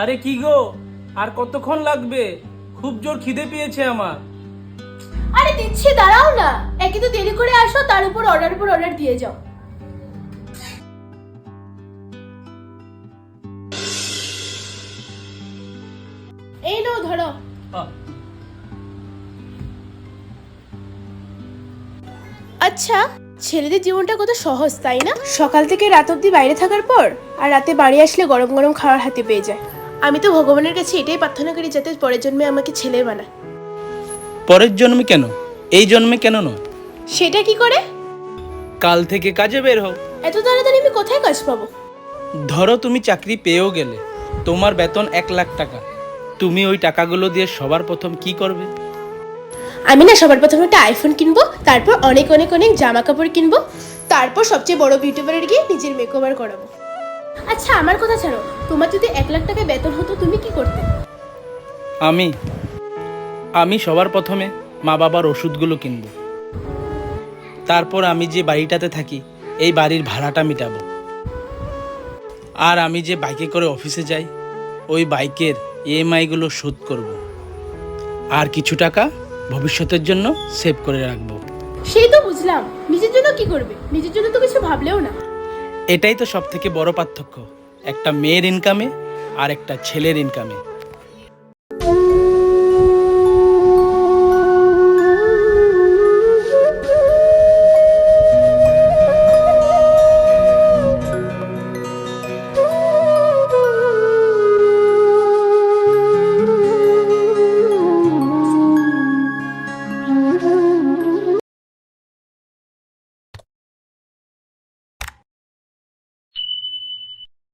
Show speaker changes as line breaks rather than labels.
আরে কি গো, আর কতক্ষণ লাগবে? খুব জোর খিদে পেয়েছে আমার।
আরে দিচ্ছি, দাঁড়াও না। একে তো দেরি করে আসো, তার উপর অর্ডার দিয়ে যাও। এই নাও ধরো। আচ্ছা, ছেলেদের জীবনটা কত সহজ তাই না? সকাল থেকে রাত অবধি বাইরে থাকার পর আর রাতে বাড়ি আসলে গরম গরম খাবার হাতে পেয়ে যায়। আমি তো ভগবানের কাছে এটাই প্রার্থনা করি যাতে পরের জন্মে আমাকে ছেলে বানায়।
পরের জন্মে কেন, এই জন্মে কেন নয়?
সেটা কি করে?
কাল থেকে কাজে বের হও।
এত তাড়াতাড়ি আমি কোথায় কাজ পাবো?
ধরো তুমি চাকরি পেয়েও গেলে, তোমার বেতন 1,00,000 টাকা। তুমি ওই টাকাগুলো দিয়ে সবার প্রথম কি করবে?
আমি না সবার প্রথমে একটা আইফোন কিনবো, তারপর অনেক অনেক অনেক জামা কাপড় কিনবো, তারপর সবচেয়ে বড় বিউটি পার্লারে গিয়ে নিজের মেকওভার করাবো। আচ্ছা আমার কথা ছাড়ো, তোমার যদি 1,00,000 টাকা বেতন হতো তুমি কি করতে?
আমি সবার প্রথমে মা বাবার ওষুধগুলো কিনবো। তারপর আমি যে বাড়িটাতে থাকি এই বাড়ির ভাড়াটা মেটাবো। আর আমি যে বাইকে করে অফিসে যাই ওই বাইকের ইএমআইগুলো শোধ করব। আর কিছু টাকা ভবিষ্যতের জন্য সেভ করে রাখবো।
সেই তো বুঝলাম, নিজের জন্য কি করবে? নিজের জন্য তো কিছু ভাবলেও না।
এটাই তো সব থেকে বড় পার্থক্য একটা মেয়ের ইনকামে আর একটা ছেলের ইনকামে।